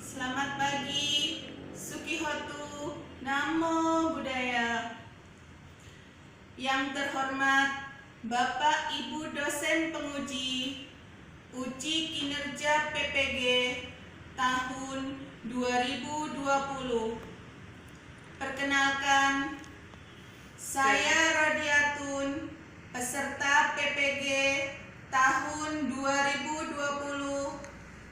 Selamat pagi, Sukihotu, Namo Buddhaya. Yang terhormat Bapak Ibu dosen penguji, uji kinerja PPG tahun 2020. Perkenalkan, saya Rodiatun, peserta PPG tahun 2020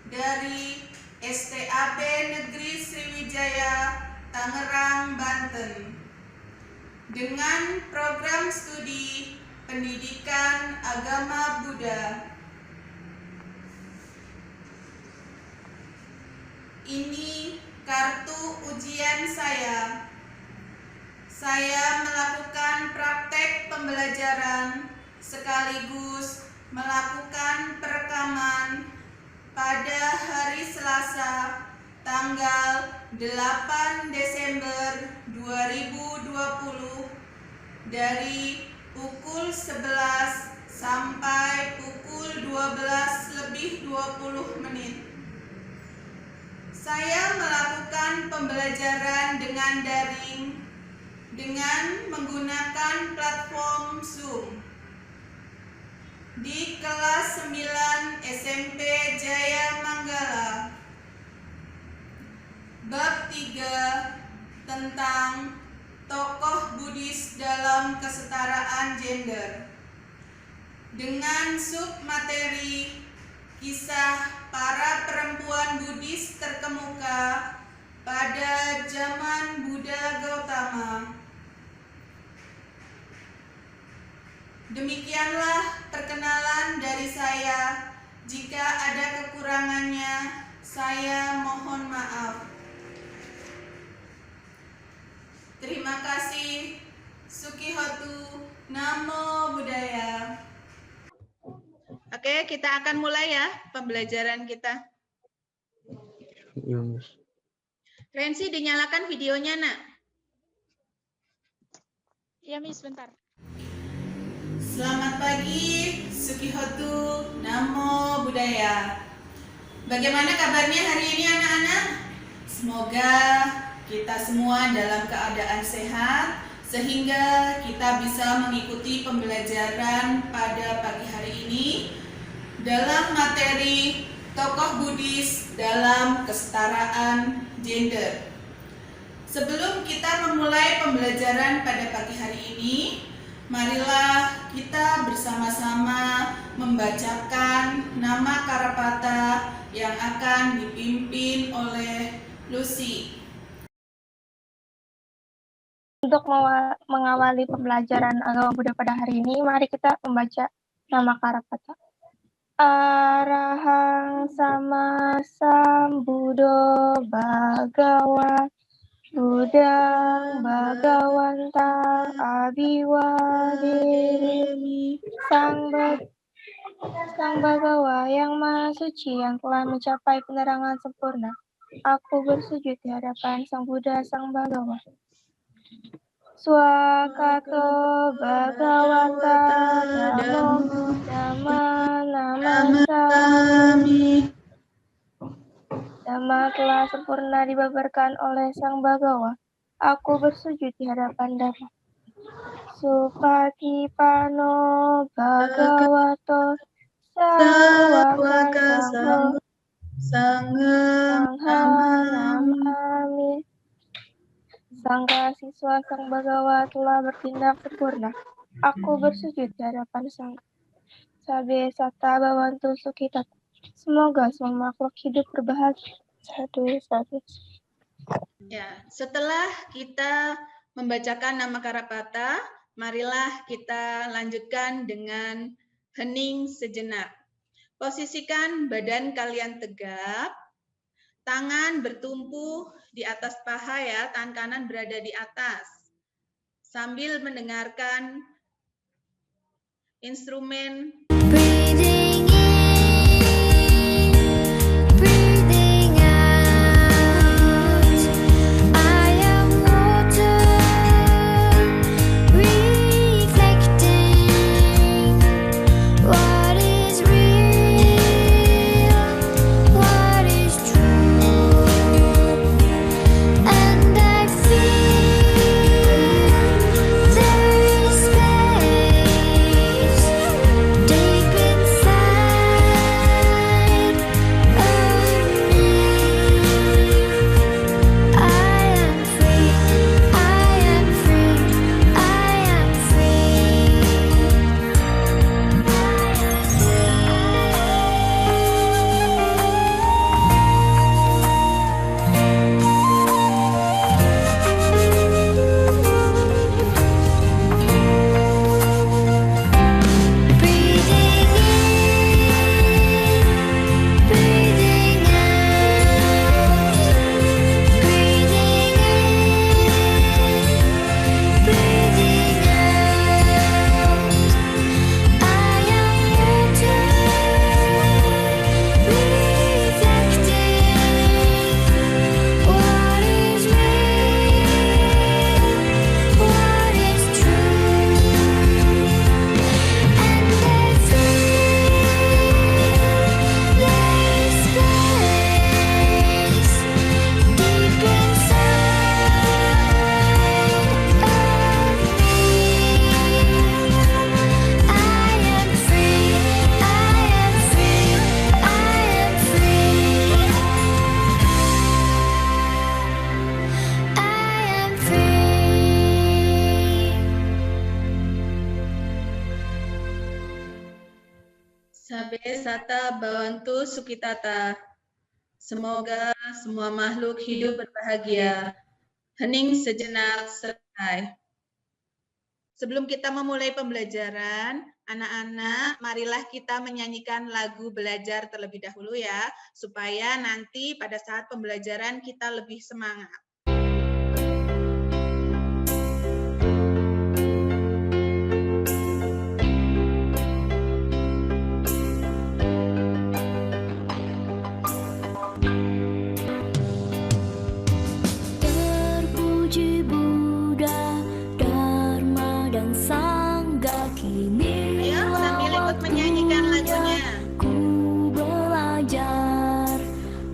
dari STAP Negeri Sriwijaya, Tangerang, Banten, dengan program studi Pendidikan Agama Buddha. Ini kartu ujian saya. Saya melakukan praktek pembelajaran sekaligus melakukan perekaman pada hari Selasa tanggal 8 Desember 2020 dari pukul 11 sampai pukul 12:20. Saya melakukan pembelajaran dengan daring dengan menggunakan platform Zoom di kelas 9 SMP Jaya Manggala, bab 3 tentang tokoh Buddhis dalam kesetaraan gender, dengan submateri kisah para perempuan Buddhis terkemuka pada zaman Buddha Gautama. Demikianlah perkenalan dari saya. Jika ada kekurangannya, saya mohon maaf. Terima kasih. Sukihotu, Namo Buddhaya. Oke, kita akan mulai ya pembelajaran kita. Rensi, dinyalakan videonya, Nak. Ya, Miss, bentar. Selamat pagi, Sukihotu, Namo Buddhaya. Bagaimana kabarnya hari ini anak-anak? Semoga kita semua dalam keadaan sehat sehingga kita bisa mengikuti pembelajaran pada pagi hari ini dalam materi tokoh Buddhis dalam kesetaraan gender. Sebelum kita memulai pembelajaran pada pagi hari ini, marilah kita bersama-sama membacakan nama Karapata yang akan dipimpin oleh Lucy. Untuk mengawali pembelajaran agama Buddha pada hari ini, mari kita membaca nama Karapata. Arahang sama sambuddho bhagawa Buddhang Bhagawantang Abhiwademi. Sang Bhagawa yang Maha Suci yang telah mencapai penerangan sempurna. Aku bersujud di hadapan Sang Buddha, Sang Bhagawa. Swakato Bhagawata Namo Namasami. Dhamma telah sempurna dibabarkan oleh Sang Bhagawa. Aku bersujud di hadapan Dhamma. Supatipano Bhagavato Sawaka Sangha Namami. Sangga siswa Sang Bhagawa telah bertindak sempurna. Aku bersujud di hadapan Sangga. Sabe sata bawantu sukita. Semoga semua makhluk hidup berbahagia. Satu. Ya, setelah kita membacakan nama Karapata, marilah kita lanjutkan dengan hening sejenak. Posisikan badan kalian tegap, tangan bertumpu di atas paha ya, tangan kanan berada di atas. Sambil mendengarkan instrumen Breathing in, breathing out. I am water, reflecting what is real, what is true. Sabe Sata Bhavantu Sukitata. Semoga semua makhluk hidup berbahagia. Hening sejenak selesai. Sebelum kita memulai pembelajaran, anak-anak, marilah kita menyanyikan lagu belajar terlebih dahulu ya, supaya nanti pada saat pembelajaran kita lebih semangat. Terpuji Buddha, Dharma dan Sangha kini Ayo sambil ikut menyanyikan lagunya.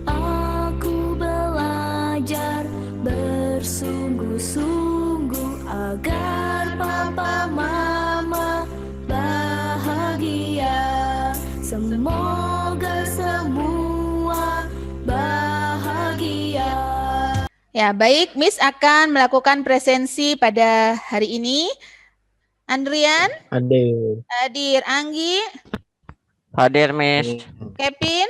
Aku belajar bersungguh-sungguh agar papa mama bahagia. Semoga semua bahagia. Ya, baik, Miss akan melakukan presensi pada hari ini. Andrian, Hadir. hadir. Anggi, Hadir, Miss. Kevin.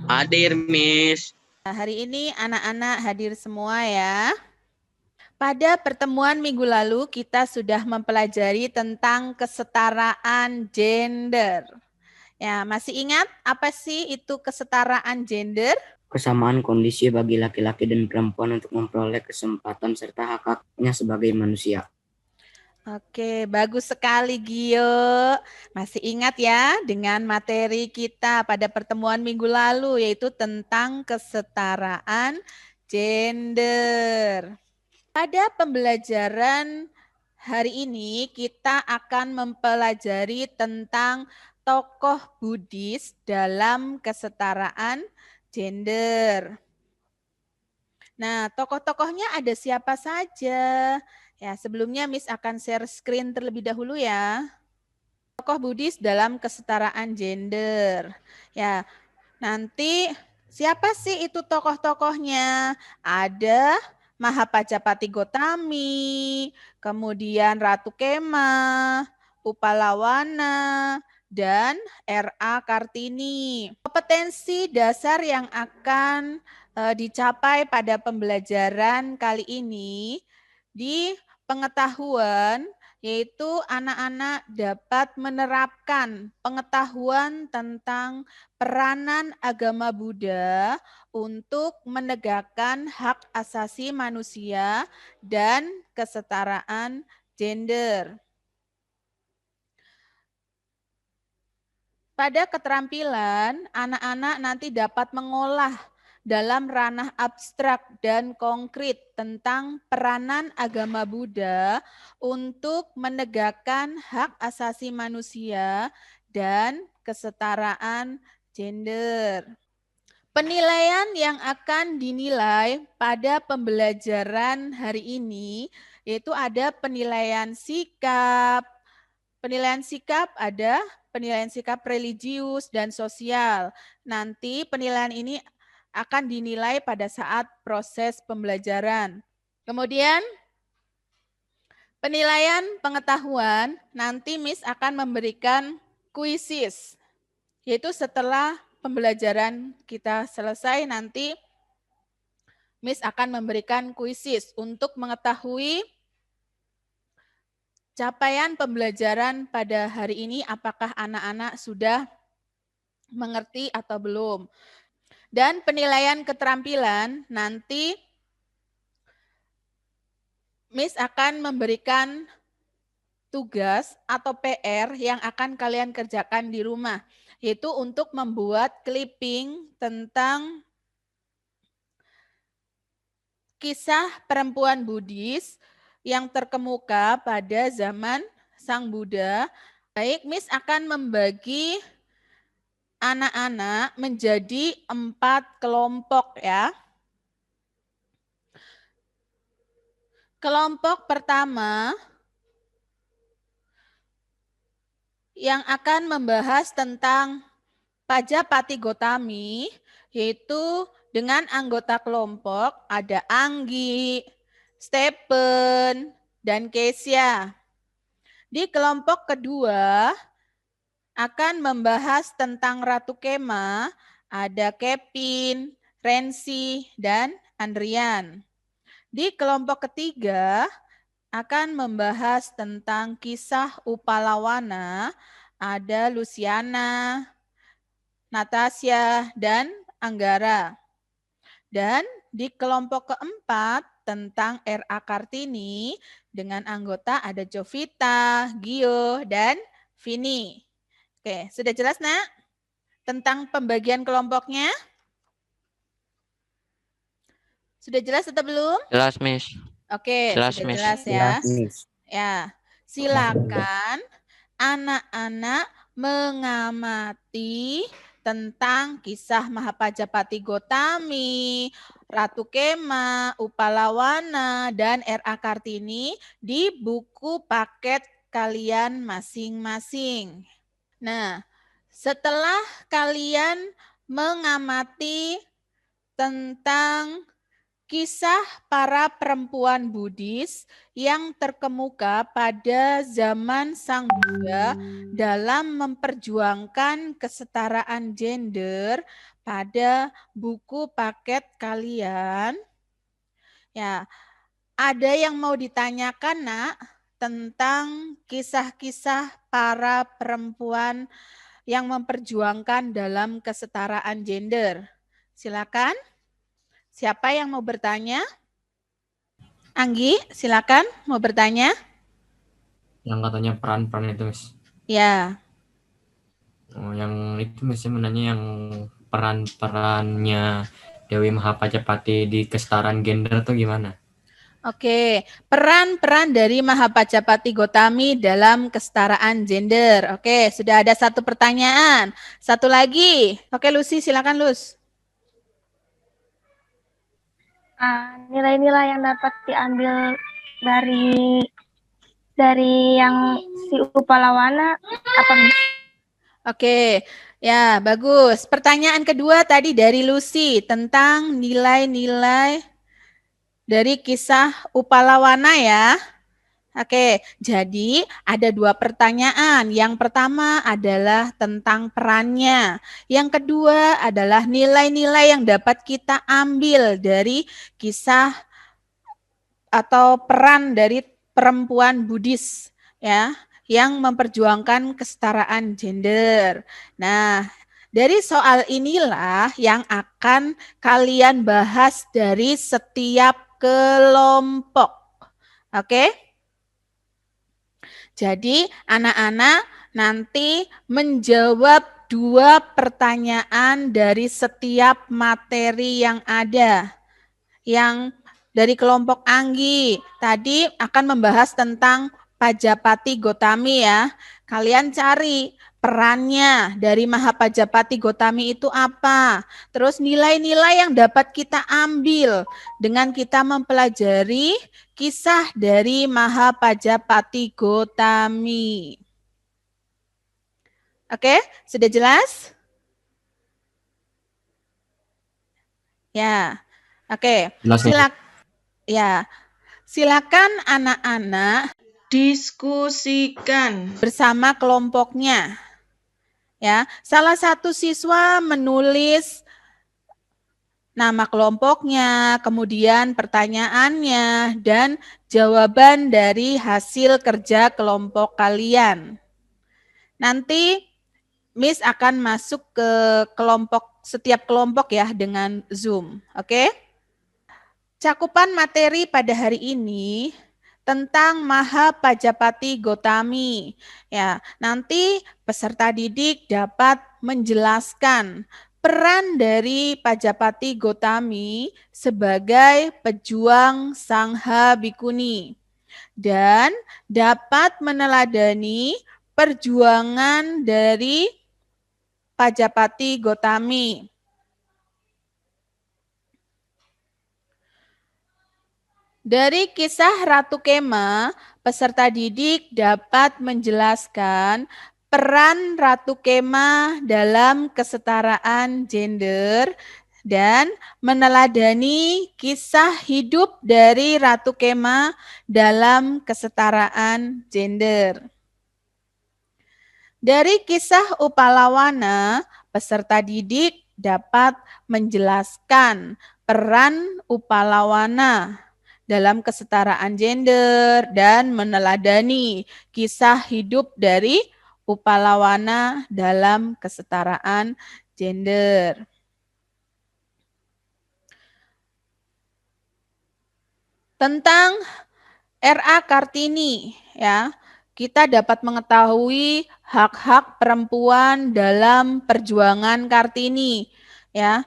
Hadir, Miss. Nah, hari ini anak-anak hadir semua ya. Pada pertemuan minggu lalu kita sudah mempelajari tentang kesetaraan gender. Ya, masih ingat apa sih itu kesetaraan gender? Kesamaan kondisi bagi laki-laki dan perempuan untuk memperoleh kesempatan serta hak-haknya sebagai manusia. Oke, bagus sekali Gio. Masih ingat ya dengan materi kita pada pertemuan minggu lalu yaitu tentang kesetaraan gender. Pada pembelajaran hari ini kita akan mempelajari tentang tokoh Buddhis dalam kesetaraan gender. Nah, tokoh-tokohnya ada siapa saja? Ya, sebelumnya Miss akan share screen terlebih dahulu ya. Tokoh Buddhis dalam kesetaraan gender. Ya, nanti siapa sih itu tokoh-tokohnya? Ada Mahapajapati Gotami, kemudian Ratu Kema, Upalawana, dan R.A. Kartini. Kompetensi dasar yang akan dicapai pada pembelajaran kali ini di pengetahuan, yaitu anak-anak dapat menerapkan pengetahuan tentang peranan agama Buddha untuk menegakkan hak asasi manusia dan kesetaraan gender. Pada keterampilan, anak-anak nanti dapat mengolah dalam ranah abstrak dan konkret tentang peranan agama Buddha untuk menegakkan hak asasi manusia dan kesetaraan gender. Penilaian yang akan dinilai pada pembelajaran hari ini yaitu ada penilaian sikap. Penilaian sikap ada penilaian sikap religius dan sosial. Nanti penilaian ini akan dinilai pada saat proses pembelajaran. Kemudian penilaian pengetahuan, nanti Miss akan memberikan kuisis. Yaitu setelah pembelajaran kita selesai nanti Miss akan memberikan kuisis untuk mengetahui capaian pembelajaran pada hari ini, apakah anak-anak sudah mengerti atau belum. Dan penilaian keterampilan nanti Miss akan memberikan tugas atau PR yang akan kalian kerjakan di rumah, yaitu untuk membuat clipping tentang kisah perempuan Buddhis yang terkemuka pada zaman Sang Buddha. Baik, Miss akan membagi anak-anak menjadi 4 kelompok ya. Kelompok pertama yang akan membahas tentang Pajapati Gotami, yaitu dengan anggota kelompok ada Anggi, Stephen, dan Kesia. Di kelompok kedua akan membahas tentang Ratu Kema. Ada Kevin, Rensi, dan Andrian. Di kelompok ketiga akan membahas tentang kisah Upalawana. Ada Luciana, Natasha, dan Anggara. Dan di kelompok keempat tentang R.A. Kartini dengan anggota ada Jovita, Gio, dan Vini. Oke, sudah jelas nak tentang pembagian kelompoknya? Sudah jelas atau belum? Jelas, Miss. Oke, Jelas, sudah Miss. jelas ya. Jelas, Miss. Ya, silakan anak-anak mengamati tentang kisah Mahapajapati Gotami, Ratu Kema, Upalawana, dan R.A. Kartini di buku paket kalian masing-masing. Nah, setelah kalian mengamati tentang kisah para perempuan Buddhis yang terkemuka pada zaman Sang Buddha dalam memperjuangkan kesetaraan gender pada buku paket kalian. Ya, ada yang mau ditanyakan, Nak, tentang kisah-kisah para perempuan yang memperjuangkan dalam kesetaraan gender? Silakan. Siapa yang mau bertanya? Anggi, silakan mau bertanya. Yang katanya peran-peran itu, Miss. Ya. Oh, yang itu Miss menanya yang peran-perannya Dewi Mahapajapati di kesetaraan gender tuh gimana? Oke, peran-peran dari Mahapajapati Gotami dalam kesetaraan gender. Oke, sudah ada satu pertanyaan. Satu lagi. Oke, Lucy, silakan, Lus. Nilai-nilai yang dapat diambil dari yang si Upalawana apa, Miss? Oke, ya bagus. Pertanyaan kedua tadi dari Lucy tentang nilai-nilai dari kisah Upalawana ya. Oke, jadi ada dua pertanyaan. Yang pertama adalah tentang perannya. Yang kedua adalah nilai-nilai yang dapat kita ambil dari kisah atau peran dari perempuan Buddhis ya, yang memperjuangkan kesetaraan gender. Nah, dari soal inilah yang akan kalian bahas dari setiap kelompok. Oke? Jadi anak-anak nanti menjawab dua pertanyaan dari setiap materi yang ada. Yang dari kelompok Anggi tadi akan membahas tentang Pajapati Gotami ya. Kalian cari perannya dari Mahapajapati Gotami itu apa. Terus nilai-nilai yang dapat kita ambil dengan kita mempelajari kisah dari Mahapajapati Gotami. Oke, sudah jelas? Ya, oke. Silakan anak-anak diskusikan bersama kelompoknya. Ya, salah satu siswa menulis nama kelompoknya, kemudian pertanyaannya, dan jawaban dari hasil kerja kelompok kalian. Nanti Miss akan masuk ke setiap kelompok ya dengan Zoom, oke? Cakupan materi pada hari ini tentang Mahapajapati Gotami. Ya, nanti peserta didik dapat menjelaskan peran dari Pajapati Gotami sebagai pejuang Sangha Bhikkhuni dan dapat meneladani perjuangan dari Pajapati Gotami. Dari kisah Ratu Kema, peserta didik dapat menjelaskan peran Ratu Kema dalam kesetaraan gender dan meneladani kisah hidup dari Ratu Kema dalam kesetaraan gender. Dari kisah Upalawana, peserta didik dapat menjelaskan peran Upalawana dalam kesetaraan gender dan meneladani kisah hidup dari Upalawana dalam kesetaraan gender. Tentang R.A. Kartini, ya, kita dapat mengetahui hak-hak perempuan dalam perjuangan Kartini, ya.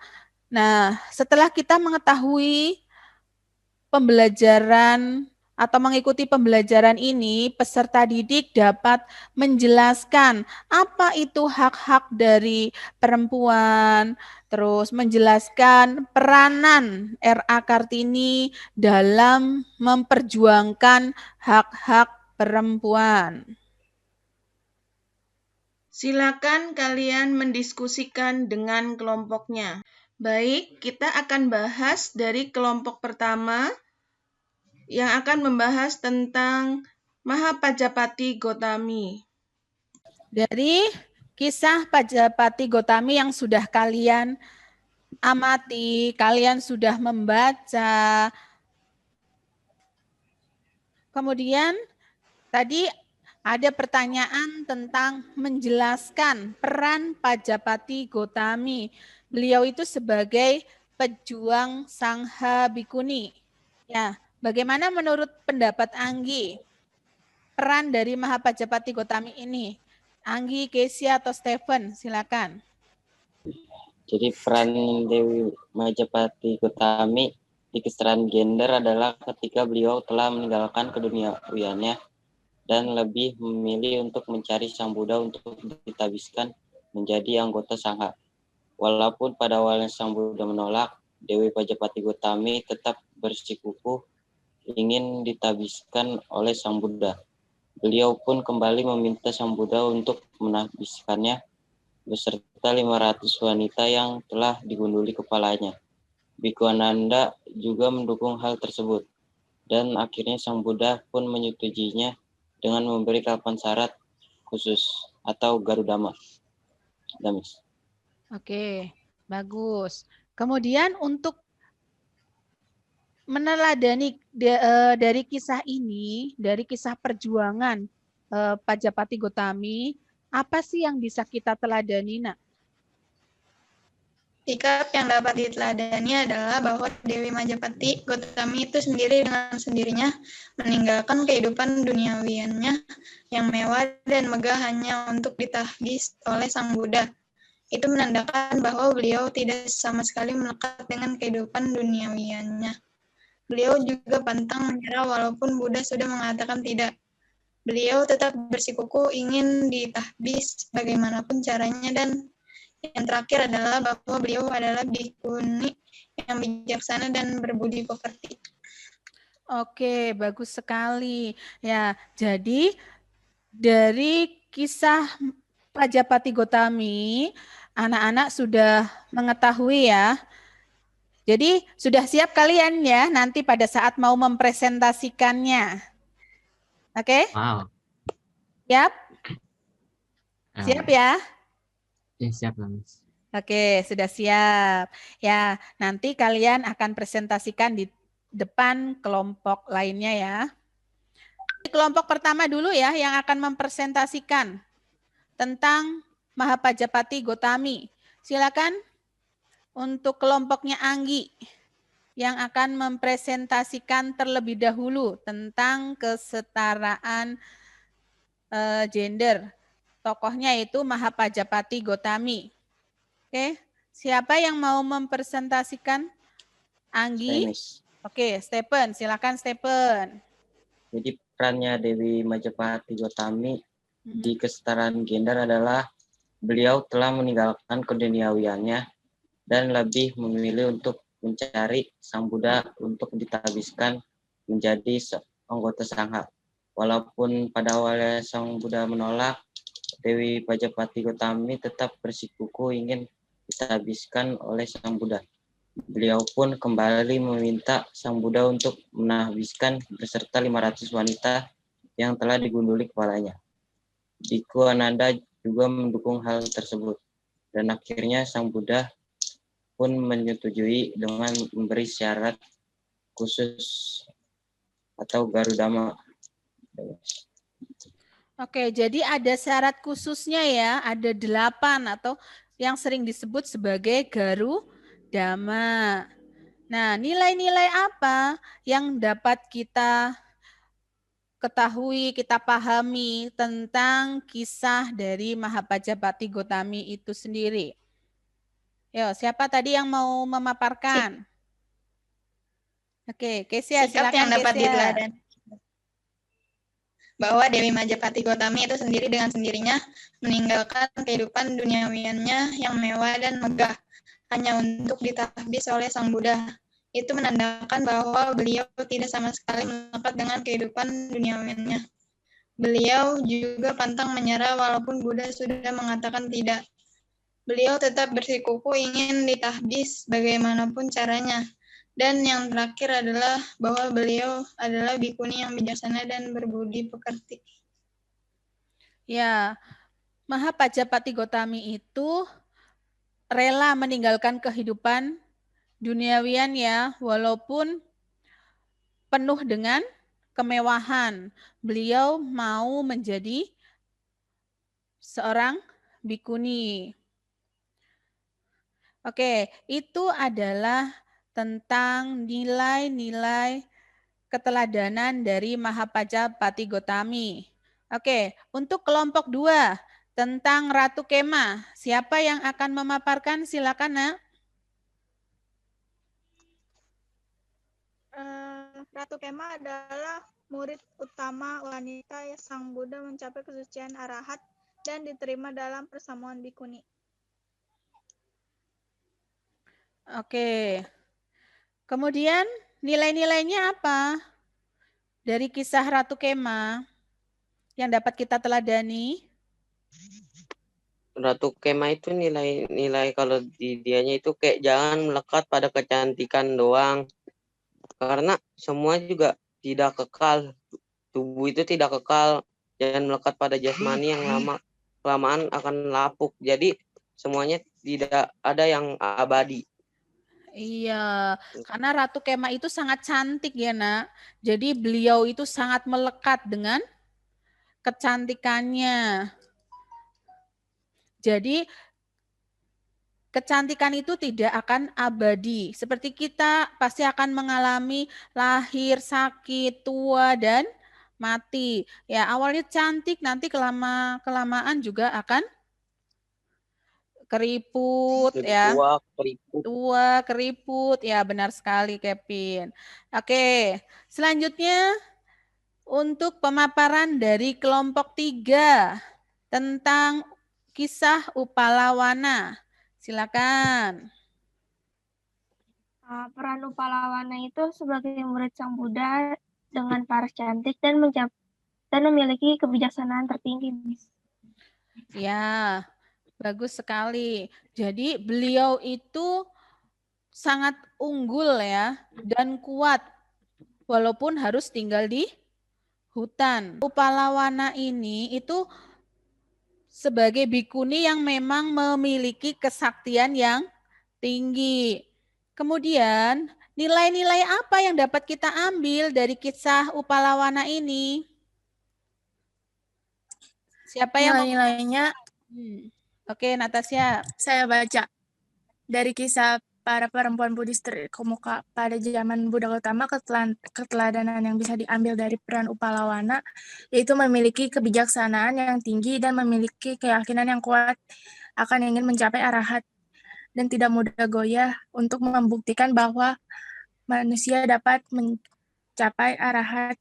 Nah, setelah kita mengetahui pembelajaran atau mengikuti pembelajaran ini, peserta didik dapat menjelaskan apa itu hak-hak dari perempuan, terus menjelaskan peranan R.A. Kartini dalam memperjuangkan hak-hak perempuan. Silakan kalian mendiskusikan dengan kelompoknya. Baik, kita akan bahas dari kelompok pertama yang akan membahas tentang Mahapajapati Gotami. Dari kisah Pajapati Gotami yang sudah kalian amati, kalian sudah membaca. Kemudian tadi ada pertanyaan tentang menjelaskan peran Pajapati Gotami. Beliau itu sebagai pejuang Sangha Bhikkhuni. Ya, bagaimana menurut pendapat Anggi peran dari Mahapajapati Gotami ini? Anggi, Kesia, atau Stephen, silakan. Jadi peran Dewi Majapahit Gotami di kesetaraan gender adalah ketika beliau telah meninggalkan keduniawiannya dan lebih memilih untuk mencari Sang Buddha untuk ditabiskan menjadi anggota Sangha. Walaupun pada awalnya Sang Buddha menolak, Dewi Majapahit Gotami tetap bersikukuh ingin ditabiskan oleh Sang Buddha. Beliau pun kembali meminta Sang Buddha untuk menabiskannya beserta 500 wanita yang telah digunduli kepalanya. Bhikkhu Ananda juga mendukung hal tersebut, dan akhirnya Sang Buddha pun menyetujuinya dengan memberi 8 syarat khusus atau Garudama. Damis. Oke, bagus. Kemudian untuk meneladani dari kisah ini, dari kisah perjuangan Pajapati Gotami, apa sih yang bisa kita teladani, Nak? Sikap yang dapat diteladani adalah bahwa Dewi Majapahit Gotami itu sendiri dengan sendirinya meninggalkan kehidupan duniawiannya yang mewah dan megah hanya untuk ditahbis oleh Sang Buddha. Itu menandakan bahwa beliau tidak sama sekali melekat dengan kehidupan duniawiannya. Beliau juga pantang menyerah walaupun Buddha sudah mengatakan tidak. Beliau tetap bersikukuh ingin ditahbis bagaimanapun caranya, dan yang terakhir adalah bahwa beliau adalah bhikkhuni yang bijaksana dan berbudi pekerti. Oke, bagus sekali. Ya, jadi dari kisah Pajapati Gotami, anak-anak sudah mengetahui ya. Jadi sudah siap kalian ya nanti pada saat mau mempresentasikannya. Oke? Wow. Siap? Siap ya? Ya, siap, Miss. Oke, sudah siap. Ya, nanti kalian akan presentasikan di depan kelompok lainnya ya. Kelompok pertama dulu ya yang akan mempresentasikan tentang Mahapajapati Gotami. Silakan untuk kelompoknya Anggi yang akan mempresentasikan terlebih dahulu tentang kesetaraan gender. Tokohnya itu Mahapajapati Gotami. Oke, siapa yang mau mempresentasikan? Anggi? Oke, Stephen, silakan Stephen. Jadi perannya Dewi Majapahit Gotami di kesetaraan gender adalah beliau telah meninggalkan keduniawiannya dan lebih memilih untuk mencari Sang Buddha untuk ditabiskan menjadi anggota Sangha. Walaupun pada awalnya Sang Buddha menolak, Dewi Majapahit Gotami tetap bersikukuh ingin ditabiskan oleh Sang Buddha. Beliau pun kembali meminta Sang Buddha untuk menahbiskan beserta 500 wanita yang telah digunduli kepalanya. Bhikkhu Ananda juga mendukung hal tersebut. Dan akhirnya Sang Buddha pun menyetujui dengan memberi syarat khusus atau Garudama. Oke, jadi ada syarat khususnya ya, ada 8 atau yang sering disebut sebagai Garudama. Nah, nilai-nilai apa yang dapat kita ketahui, kita pahami tentang kisah dari Mahapajapati Gotami itu sendiri? Yo, siapa tadi yang mau memaparkan? Oke, Kesia, Sikap silakan yang dapat Kesia. diteladani bahwa Dewi Majapati Gotami itu sendiri dengan sendirinya meninggalkan kehidupan duniawiannya yang mewah dan megah hanya untuk ditahbis oleh Sang Buddha. Itu menandakan bahwa beliau tidak sama sekali melekat dengan kehidupan duniawiannya. Beliau juga pantang menyerah walaupun Buddha sudah mengatakan tidak. Beliau tetap bersikukuh ingin ditahbis bagaimanapun caranya. Dan yang terakhir adalah bahwa beliau adalah bikuni yang bijaksana dan berbudi pekerti. Ya, Mahapajapati Gotami itu rela meninggalkan kehidupan duniawian ya, walaupun penuh dengan kemewahan. Beliau mau menjadi seorang bikuni. Oke, itu adalah tentang nilai-nilai keteladanan dari Mahapajapati Gotami. Oke, untuk kelompok 2 tentang Ratu Kema, siapa yang akan memaparkan? Silakan, Nak. Ratu Kema adalah murid utama wanita Sang Buddha mencapai kesucian arahat dan diterima dalam persamuan bikuni. Oke. Kemudian nilai-nilainya apa? Dari kisah Ratu Kema yang dapat kita teladani? Ratu Kema itu nilai-nilai kalau di dianya itu kayak jangan melekat pada kecantikan doang. Karena semua juga tidak kekal. Tubuh itu tidak kekal. Jangan melekat pada jasmani yang kelamaan akan lapuk. Jadi semuanya tidak ada yang abadi. Iya, karena Ratu Kema itu sangat cantik ya, Nak. Jadi beliau itu sangat melekat dengan kecantikannya. Jadi kecantikan itu tidak akan abadi. Seperti kita pasti akan mengalami lahir, sakit, tua, dan mati. Ya, awalnya cantik, nanti kelamaan juga akan keriput ya. Tua, keriput. Ya, benar sekali Kevin. Oke, selanjutnya untuk pemaparan dari kelompok 3 tentang kisah Upalawana. Silakan. Peran Upalawana itu sebagai murid Sang Buddha dengan paras cantik dan memiliki kebijaksanaan tertinggi, Miss. Ya, bagus sekali. Jadi beliau itu sangat unggul ya dan kuat walaupun harus tinggal di hutan. Upalawana ini itu sebagai bikuni yang memang memiliki kesaktian yang tinggi. Kemudian nilai-nilai apa yang dapat kita ambil dari kisah Upalawana ini? Siapa yang nilai-nilainya? Oke, Natasha. Saya baca dari kisah para perempuan Buddhis terkemuka pada zaman Buddha Gautama, keteladanan yang bisa diambil dari peran Upalawana yaitu memiliki kebijaksanaan yang tinggi dan memiliki keyakinan yang kuat akan ingin mencapai arahat dan tidak mudah goyah untuk membuktikan bahwa manusia dapat mencapai arahat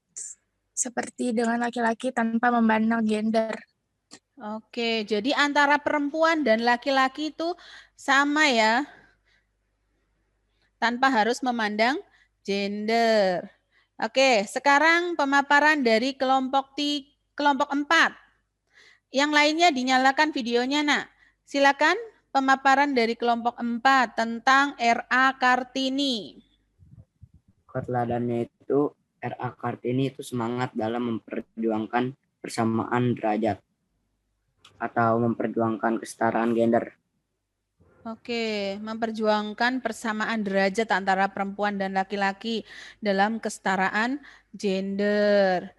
seperti dengan laki-laki tanpa memandang gender. Oke, jadi antara perempuan dan laki-laki itu sama ya, tanpa harus memandang gender. Oke, sekarang pemaparan dari kelompok 4. Yang lainnya dinyalakan videonya, Nak. Silakan pemaparan dari kelompok 4 tentang R.A. Kartini. Keteladannya itu R.A. Kartini itu semangat dalam memperjuangkan persamaan derajat atau memperjuangkan kesetaraan gender. Oke, memperjuangkan persamaan derajat antara perempuan dan laki-laki dalam kesetaraan gender.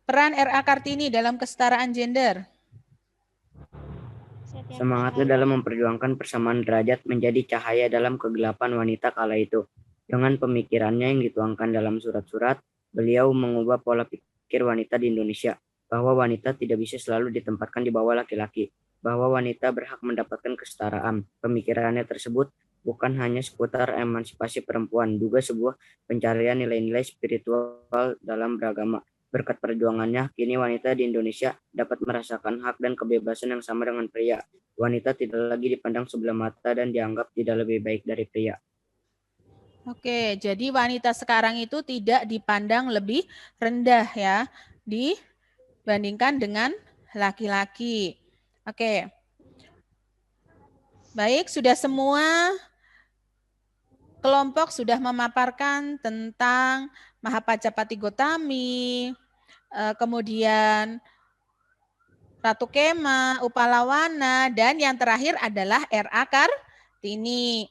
Peran R.A. Kartini dalam kesetaraan gender. Semangatnya dalam memperjuangkan persamaan derajat menjadi cahaya dalam kegelapan wanita kala itu. Dengan pemikirannya yang dituangkan dalam surat-surat, beliau mengubah pola pikir wanita di Indonesia, bahwa wanita tidak bisa selalu ditempatkan di bawah laki-laki, bahwa wanita berhak mendapatkan kesetaraan. Pemikirannya tersebut bukan hanya seputar emansipasi perempuan, juga sebuah pencarian nilai-nilai spiritual dalam beragama. Berkat perjuangannya, kini wanita di Indonesia dapat merasakan hak dan kebebasan yang sama dengan pria. Wanita tidak lagi dipandang sebelah mata dan dianggap tidak lebih baik dari pria. Oke, jadi wanita sekarang itu tidak dipandang lebih rendah ya dibandingkan dengan laki-laki. Oke. Baik, sudah semua kelompok sudah memaparkan tentang Mahapajapati Gotami, kemudian Ratu Kema, Upalawana, dan yang terakhir adalah R.A. Kartini.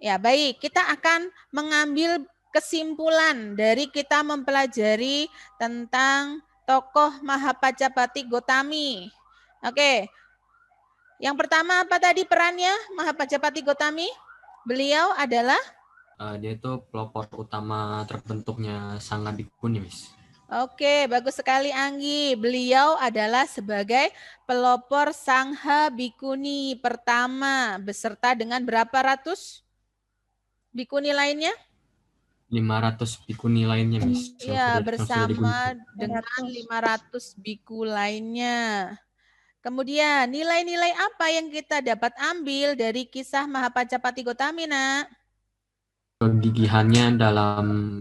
Ya, baik, kita akan mengambil kesimpulan dari kita mempelajari tentang tokoh Mahapajapati Gotami. Oke. Yang pertama apa tadi perannya Mahapajapati Gotami? Beliau adalah Dia itu pelopor utama terbentuknya Sangha Bhikkhuni, Miss. Oke, bagus sekali Anggi. Beliau adalah sebagai pelopor Sangha Bhikkhuni pertama beserta dengan berapa ratus bhikkhuni lainnya? 500 bhikkhuni lainnya, Miss. Iya, bersama dengan 500 bhikkhu lainnya. Kemudian, nilai-nilai apa yang kita dapat ambil dari kisah Mahapajapati Gotami, Nak? Kegigihannya dalam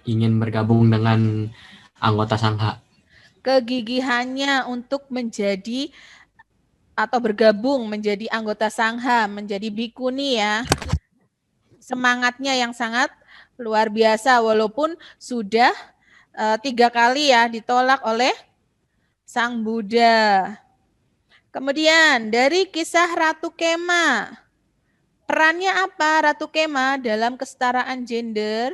ingin bergabung dengan anggota Sangha. Kegigihannya untuk menjadi atau bergabung menjadi anggota Sangha, menjadi bhikkhuni ya. Semangatnya yang sangat luar biasa walaupun sudah 3 kali ya ditolak oleh Sang Buddha. Kemudian dari kisah Ratu Kema. Perannya apa Ratu Kema dalam kesetaraan gender?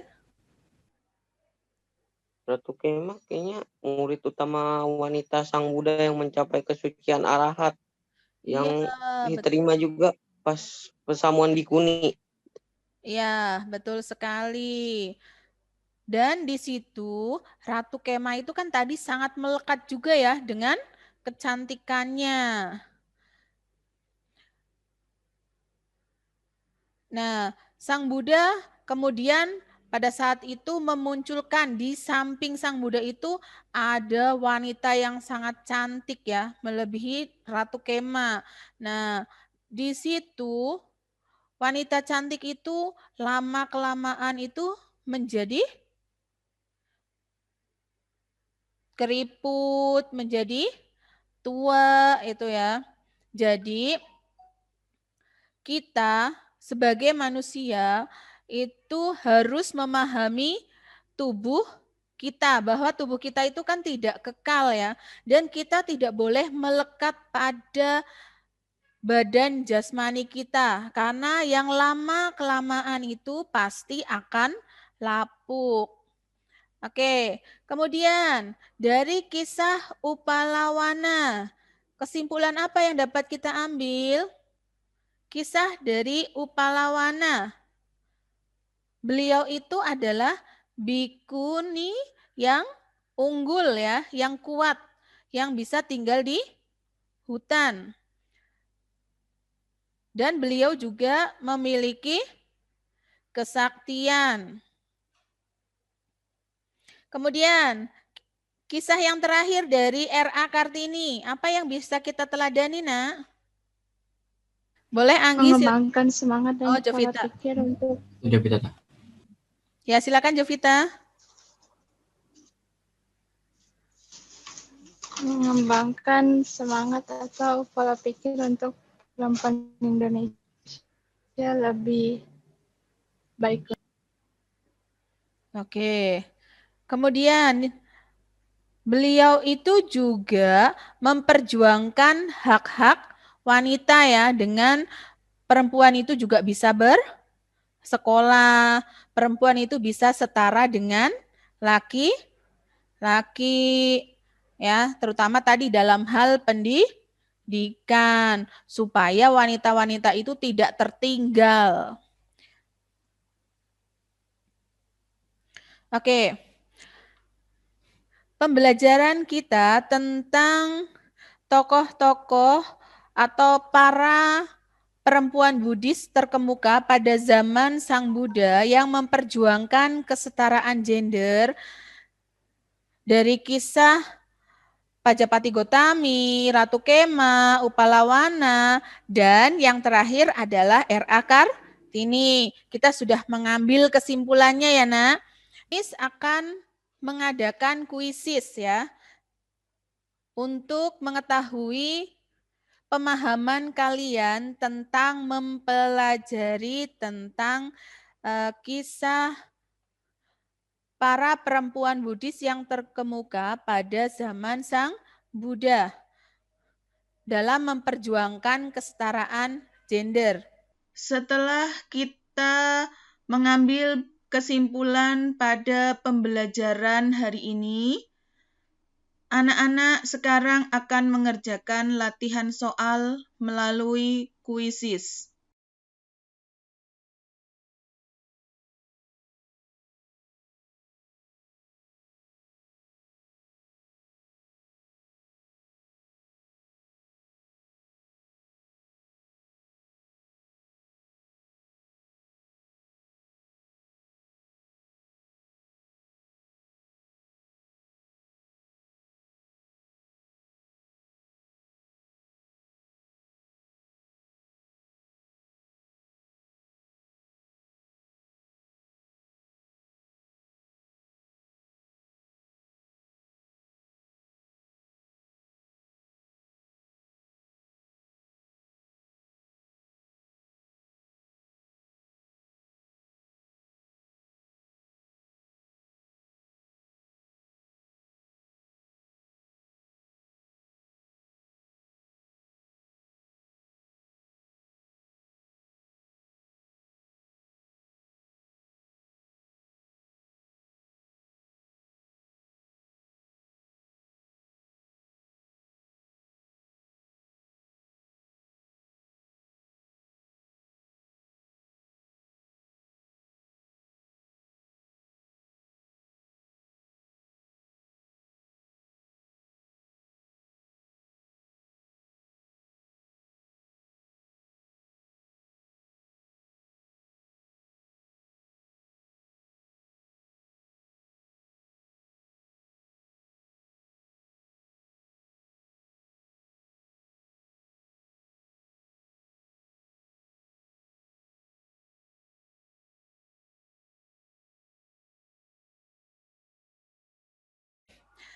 Ratu Kema kayaknya murid utama wanita Sang Buddha yang mencapai kesucian arahat. Yang diterima juga pas persamuan bhikkhuni. Ya, betul sekali. Dan di situ Ratu Kema itu kan tadi sangat melekat juga ya dengan kecantikannya. Nah, Sang Buddha kemudian pada saat itu memunculkan di samping Sang Buddha itu ada wanita yang sangat cantik ya, melebihi Ratu Kema. Nah, di situ wanita cantik itu lama-kelamaan itu menjadi keriput, menjadi tua itu ya. Jadi kita sebagai manusia itu harus memahami tubuh kita, bahwa tubuh kita itu kan tidak kekal ya, dan kita tidak boleh melekat pada badan jasmani kita, karena yang lama-kelamaan itu pasti akan lapuk. Oke, kemudian dari kisah Upalawana, kesimpulan apa yang dapat kita ambil? Kisah dari Upalawana. Beliau itu adalah bhikkhuni yang unggul ya, yang kuat, yang bisa tinggal di hutan. Dan beliau juga memiliki kesaktian. Kemudian, kisah yang terakhir dari R.A. Kartini. Apa yang bisa kita teladani, Nak? Boleh Anggi? Mengembangkan semangat dan pola pikir untuk... Jovita. Ya, silakan Jovita. Mengembangkan semangat atau pola pikir untuk perempuan Indonesia lebih baik. Oke. Kemudian beliau itu juga memperjuangkan hak-hak wanita ya, dengan perempuan itu juga bisa bersekolah, perempuan itu bisa setara dengan laki-laki ya, terutama tadi dalam hal pendidikan supaya wanita-wanita itu tidak tertinggal. Oke. Pembelajaran kita tentang tokoh-tokoh atau para perempuan Buddhis terkemuka pada zaman Sang Buddha yang memperjuangkan kesetaraan gender dari kisah Pajapati Gotami, Ratu Kema, Upalawana, dan yang terakhir adalah R.A. Kartini. Kita sudah mengambil kesimpulannya ya, Nak. Miss akan mengadakan kuisis ya, untuk mengetahui pemahaman kalian tentang mempelajari tentang kisah para perempuan Buddhis yang terkemuka pada zaman Sang Buddha dalam memperjuangkan kesetaraan gender. Setelah kita mengambil kesimpulan pada pembelajaran hari ini, anak-anak sekarang akan mengerjakan latihan soal melalui kuisis.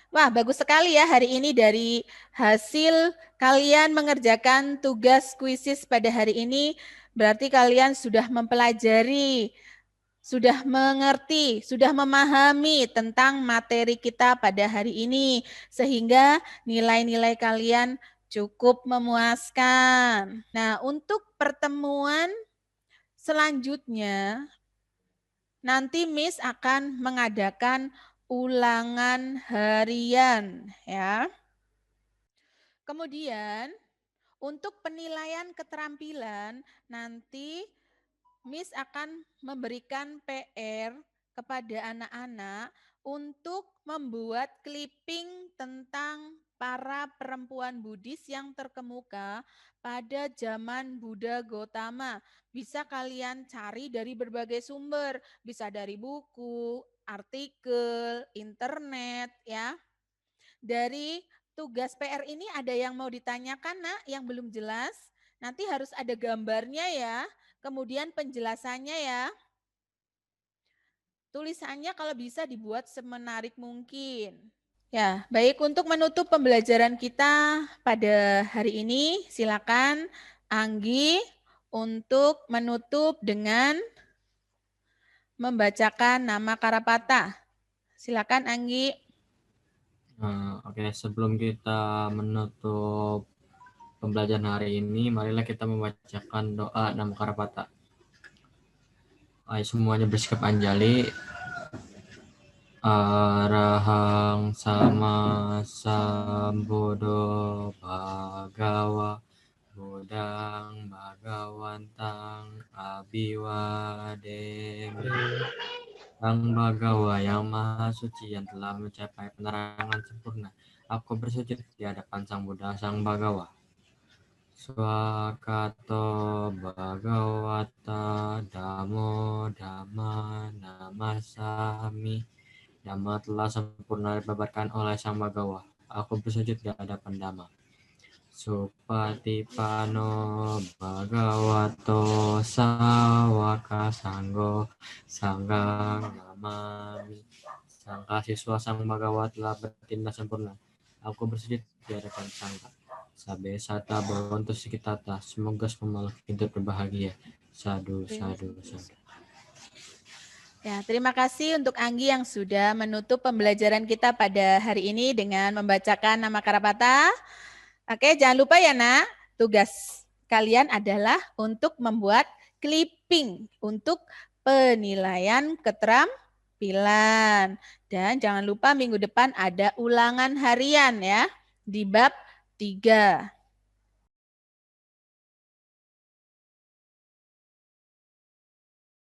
Wah, bagus sekali ya hari ini dari hasil kalian mengerjakan tugas kuisis pada hari ini. Berarti kalian sudah mempelajari, sudah mengerti, sudah memahami tentang materi kita pada hari ini. Sehingga nilai-nilai kalian cukup memuaskan. Nah, untuk pertemuan selanjutnya, nanti Miss akan mengadakan ulangan harian ya. Kemudian untuk penilaian keterampilan nanti Miss akan memberikan PR kepada anak-anak untuk membuat clipping tentang para perempuan Buddhis yang terkemuka pada zaman Buddha Gautama. Bisa kalian cari dari berbagai sumber, bisa dari buku, artikel, internet ya. Dari tugas PR ini ada yang mau ditanyakan, Nak, yang belum jelas? Nanti harus ada gambarnya ya. Kemudian penjelasannya ya. Tulisannya kalau bisa dibuat semenarik mungkin. Ya, baik, untuk menutup pembelajaran kita pada hari ini, silakan Anggi untuk menutup dengan membacakan nama Karapata. Silakan Anggi. Oke, sebelum kita menutup pembelajaran hari ini, marilah kita membacakan doa Namakarapata. Ayo semuanya bersikap anjali. Arahang sama sambuddho bhagawa Buddhang bhagawantang abiwademi. Sang Bhagawa yang Maha Suci yang telah mencapai penerangan sempurna, aku bersujud di hadapan Sang Buddha, Sang Bhagawa. Swakato Bhagawata Dhammo Dhamma Namasami. Dhamma telah sempurna dibabarkan oleh Sang Bhagawa. Aku bersujud di hadapan Dhamma. Supatipano Bhagavato Sawaka Sanggo Sanggang Namami. Sangka siswa Sang Bhagawa telah bertindak sempurna. Aku bersujud di hadapan Sangka. Sabe sata bawantu sikitata. Semoga semua makhluk hidup berbahagia. Sadu, sadu, sadu. Ya, terima kasih untuk Anggi yang sudah menutup pembelajaran kita pada hari ini dengan membacakan Namakarapata. Oke, jangan lupa ya nak, tugas kalian adalah untuk membuat clipping untuk penilaian keterampilan. Dan jangan lupa minggu depan ada ulangan harian ya, di bab 3.